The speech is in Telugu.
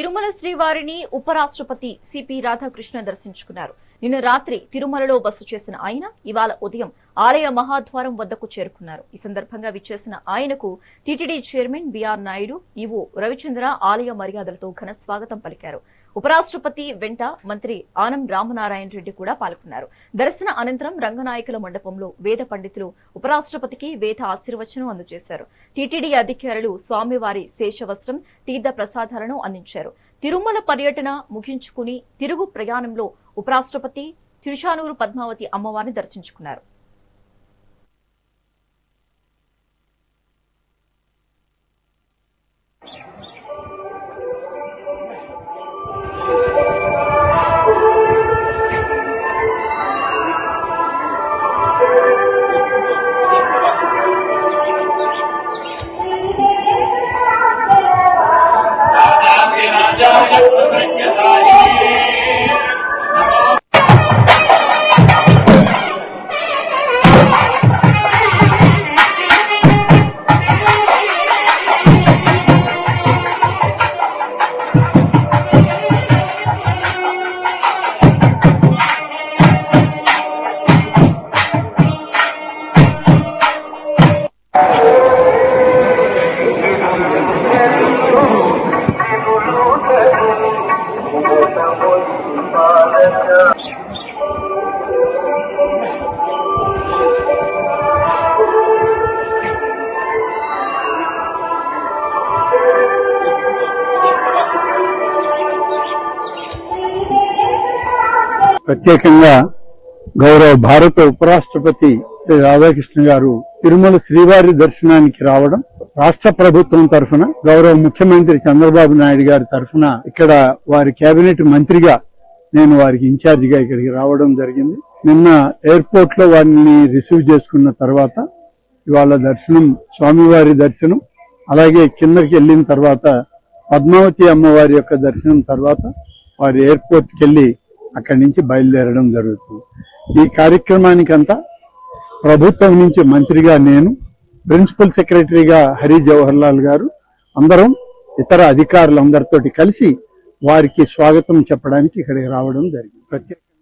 తిరుమల శ్రీవారిని ఉపరాష్ట్రపతి సిపి రాధాకృష్ణ దర్శించుకున్నారు. నిన్న రాత్రి తిరుమలలో బస చేసిన ఆయన ఇవాళ ఉదయం ఆలయ మహాద్వారం వద్దకు చేరుకున్నారు. ఈ సందర్భంగా విచ్చేసిన ఆయనకు TTD chairman B R Naidu, EO Ravichandra ఆలయ మర్యాదలతో ఘన స్వాగతం పలికారు. ఉపరాష్ట్రపతి వెంట మంత్రి ఆనం రామనారాయణ రెడ్డి కూడా పాల్గొన్నారు. దర్శన అనంతరం రంగనాయకుల మండపంలో వేద పండితులు ఉపరాష్ట్రపతికి వేద ఆశీర్వచనం అందజేశారు. టీటీడీ అధికారులు స్వామివారి శేషవస్త్రం, తీర్థ ప్రసాదాలను అందించారు. తిరుమల పర్యటన ముగించుకుని తిరుగు ప్రయాణంలో ఉపరాష్ట్రపతి తిరుచానూరు పద్మావతి అమ్మవారిని దర్శించుకున్నారు. ప్రత్యేకంగా గౌరవ భారత ఉపరాష్ట్రపతి రాధాకృష్ణ గారు తిరుమల శ్రీవారి దర్శనానికి రావడం, రాష్ట్ర ప్రభుత్వం తరఫున గౌరవ ముఖ్యమంత్రి చంద్రబాబు నాయుడు గారి తరఫున ఇక్కడ వారి కేబినెట్ మంత్రిగా నేను వారికి ఇన్ఛార్జిగా ఇక్కడికి రావడం జరిగింది. నిన్న ఎయిర్పోర్ట్ లో వారిని రిసీవ్ చేసుకున్న తర్వాత ఇవాళ దర్శనం, స్వామివారి దర్శనం, అలాగే కిందకి వెళ్ళిన తర్వాత పద్మావతి అమ్మవారి యొక్క దర్శనం తర్వాత వారి ఎయిర్పోర్ట్కి వెళ్లి అక్కడి నుంచి బయలుదేరడం జరుగుతుంది. ఈ కార్యక్రమానికంతా ప్రభుత్వం నుంచి మంత్రిగా నేను, ప్రిన్సిపల్ సెక్రటరీగా హరి జవహర్ లాల్ గారు, అందరం ఇతర అధికారులందరితోటి కలిసి వారికి స్వాగతం చెప్పడానికి ఇక్కడికి రావడం జరిగింది.